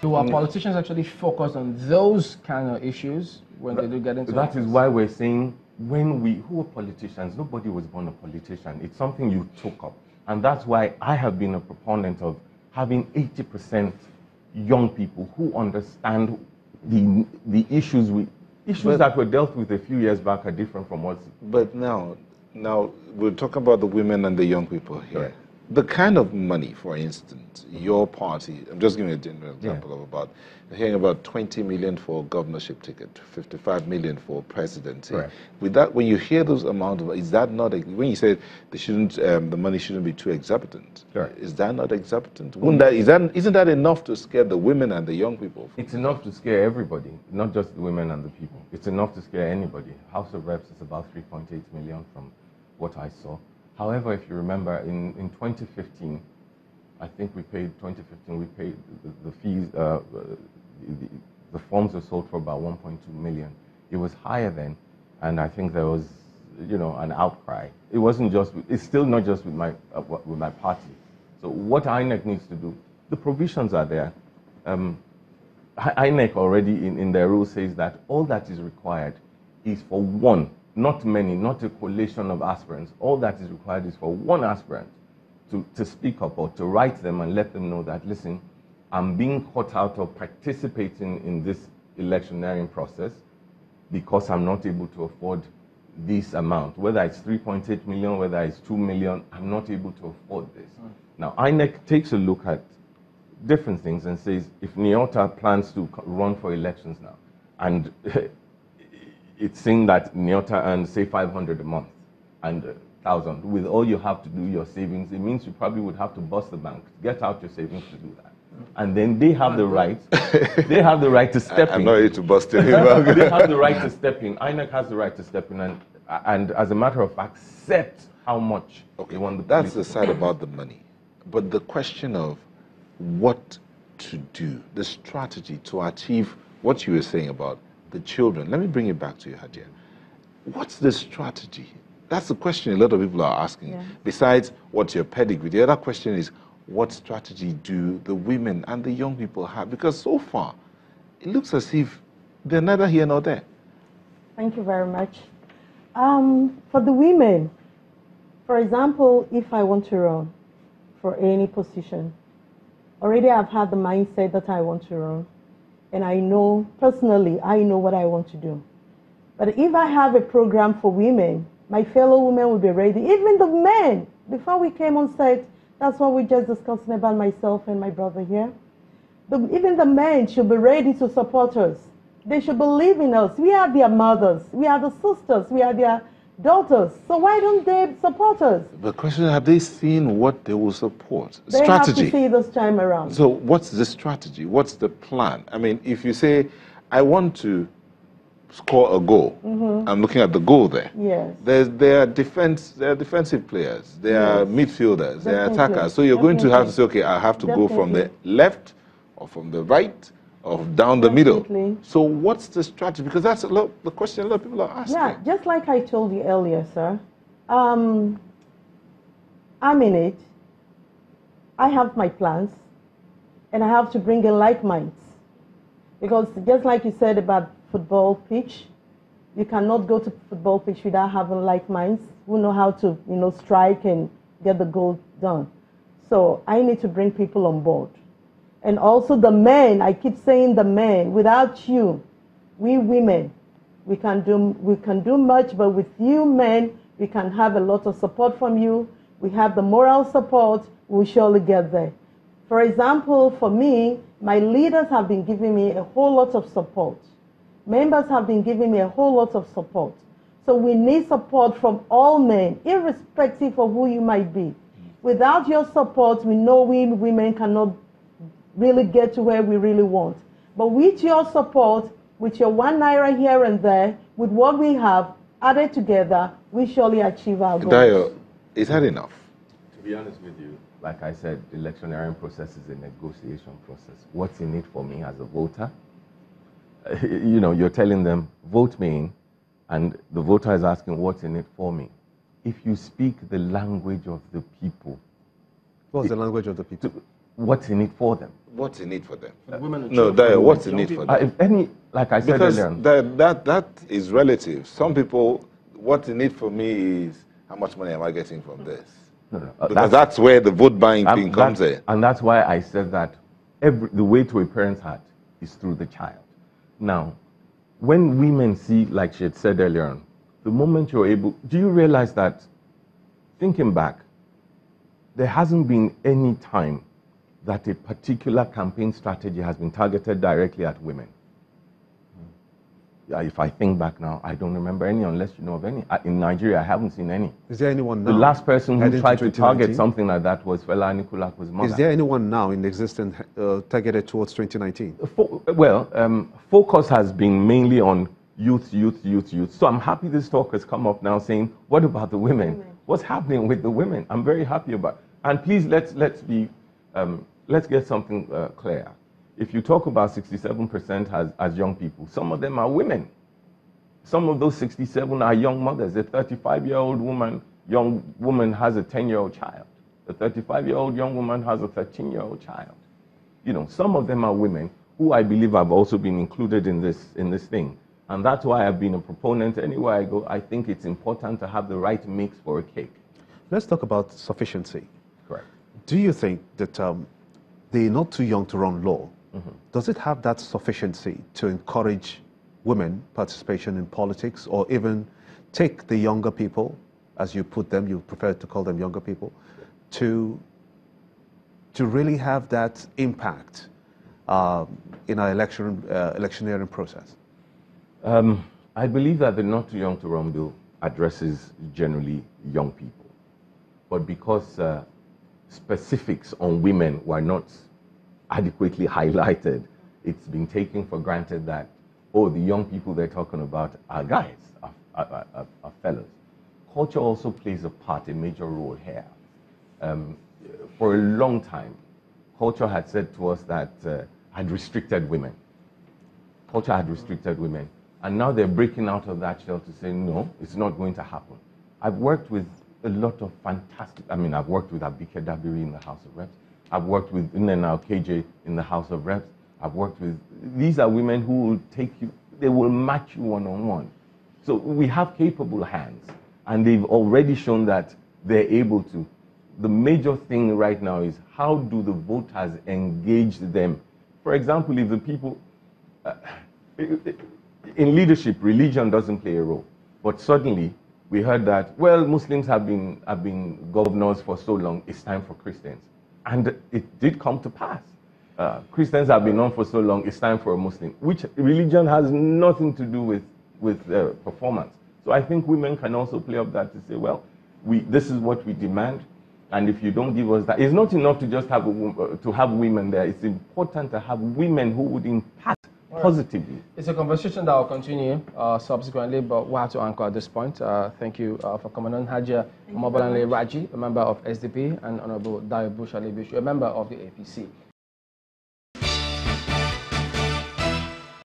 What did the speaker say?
So our politicians actually focus on those kind of issues when they do get into That office? is why we're saying, who are politicians? Nobody was born a politician. It's something you took up. And that's why I have been a proponent of having 80% young people who understand the issues that were dealt with a few years back are different from what's... But now we'll talk about the women and the young people here. Right. The kind of money, for instance, your party, I'm just giving a general example of about, hearing about 20 million for governorship ticket, 55 million for presidency. Right. With that, when you hear those amounts, is that not, when you said they shouldn't, the money shouldn't be too exorbitant, Right. is that not exorbitant? Isn't that enough to scare the women and the young people? It's enough to scare everybody, not just the women and the people. It's enough to scare anybody. House of Reps is about 3.8 million from what I saw. However, if you remember, in 2015, I think we paid the fees, the forms were sold for about 1.2 million. It was higher then, and I think there was, an outcry. It wasn't just, it's still not just with my party. So what INEC needs to do, the provisions are there. INEC already in their rule says that all that is required is for one, not many, not a collation of aspirants. All that is required is for one aspirant to speak up or to write them and let them know that, listen, I'm being caught out of participating in this electioneering process because I'm not able to afford this amount. Whether it's 3.8 million, whether it's 2 million, I'm not able to afford this. Now, INEC takes a look at different things and says, if Nyota plans to run for elections now, and it's saying that Nyota earns, say, 500 a month and 1,000. With all you have to do, your savings, it means you probably would have to bust the bank, get out your savings to do that. And then they have the right, to step in. I'm not ready to bust it. They have the right to step in. INEC has the right to step in and as a matter of fact, set how much they want the That's the side about the money. But the question of what to do, the strategy to achieve what you were saying about the children. Let me bring it back to you, Hadia. What's the strategy? That's the question a lot of people are asking. Yeah. Besides, what's your pedigree? The other question is, what strategy do the women and the young people have? Because so far, it looks as if they're neither here nor there. Thank you very much. For the women, for example, if I want to run for any position, already I've had the mindset that I want to run. And I know, personally, I know what I want to do. But if I have a program for women, my fellow women will be ready. Even the men, before we came on set, that's what we just discussing about myself and my brother here. Even the men should be ready to support us. They should believe in us. We are their mothers. We are the sisters. We are their daughters. So why don't they support us? The question, have they seen what they will support? They strategy. have to see this time around. So what's the strategy? What's the plan? I mean, if you say, I want to score a goal, I'm looking at the goal there. Yes. There are defensive players, there are midfielders, there are attackers. So you're going to have to say, okay, I have to go from the left or from the right or down the middle. So what's the strategy? Because that's the question a lot of people are asking. Yeah, just like I told you earlier, sir. I'm in it. I have my plans, and I have to bring in like minds. Because just like you said about football pitch, you cannot go to football pitch without having like minds who know how to, strike and get the goal done. So I need to bring people on board. And also the men, I keep saying the men, without you, we women, we can do much, but with you men, we can have a lot of support from you. We have the moral support, we'll surely get there. For example, for me, my leaders have been giving me a whole lot of support. Members have been giving me a whole lot of support. So we need support from all men, irrespective of who you might be. Without your support, we know we women cannot really get to where we really want. But with your support, with your ₦1 here and there, with what we have added together, we surely achieve our goals. Dayo, is that enough? To be honest with you, like I said, the electioneering process is a negotiation process. What's in it for me as a voter? You're telling them, vote me in, and the voter is asking, what's in it for me? If you speak the language of the people. What's the language of the people? what's in it for them? What's in it for them? Women and No, children. what's in it for them? If any, like I said Because earlier, that is relative. Some people, what's in it for me is how much money am I getting from this? no, Because that's where the vote buying thing comes in. And that's why I said that the way to a parent's heart is through the child. Now, when women see, like she had said earlier on, the moment you're able, do you realize that, thinking back, there hasn't been any time that a particular campaign strategy has been targeted directly at women? If I think back now, I don't remember any, unless you know of any. In Nigeria, I haven't seen any. Is there anyone now? The last person who tried to target 2019? something like that was Fela Anikulapo's mother. Is there anyone now in existence targeted towards 2019? Focus has been mainly on youth. So I'm happy this talk has come up now saying, what about the women? What's happening with the women? I'm very happy about it. And please, let's get something clear. If you talk about 67% as young people, some of them are women. Some of those 67 are young mothers. A 35-year-old young woman has a 10-year-old child. A 35-year-old young woman has a 13-year-old child. You know, some of them are women who I believe have also been included in this thing. And that's why I've been a proponent. Anywhere I go, I think it's important to have the right mix for a cake. Let's talk about sufficiency. Correct. Do you think that the Not Too Young to Run law, does it have that sufficiency to encourage women participation in politics, or even take the younger people, as you put them, you prefer to call them younger people, to really have that impact in our electioneering process? I believe that the Not Too Young to Run bill addresses generally young people. But because specifics on women were not adequately highlighted, it's been taken for granted that, oh, the young people they're talking about are guys, are fellas. Culture also plays a major role here. For a long time, culture had said to us that had restricted women. Culture had restricted women. And now they're breaking out of that shell to say, no, it's not going to happen. I've worked with a lot of fantastic, I've worked with Abike Dabiri in the House of Reps. I've worked with Nnenna KJ in the House of Reps. I've worked with, these are women who will take you, they will match you one-on-one. So we have capable hands, and they've already shown that they're able to. The major thing right now is, how do the voters engage them? For example, if the people, in leadership, religion doesn't play a role. But suddenly, we heard that, well, Muslims have been governors for so long, it's time for Christians. And it did come to pass. Christians have been on for so long, it's time for a Muslim, which religion has nothing to do with performance. So I think women can also play up that to say, well, this is what we demand, and if you don't give us that, it's not enough to just have women there. It's important to have women who would impact positively. It's a conversation that will continue subsequently, but we'll have to anchor at this point. Thank you for coming on. Hajia Omobolanle Raji, a member of SDP, and Honorable Dayo Bushalebishu, a member of the APC.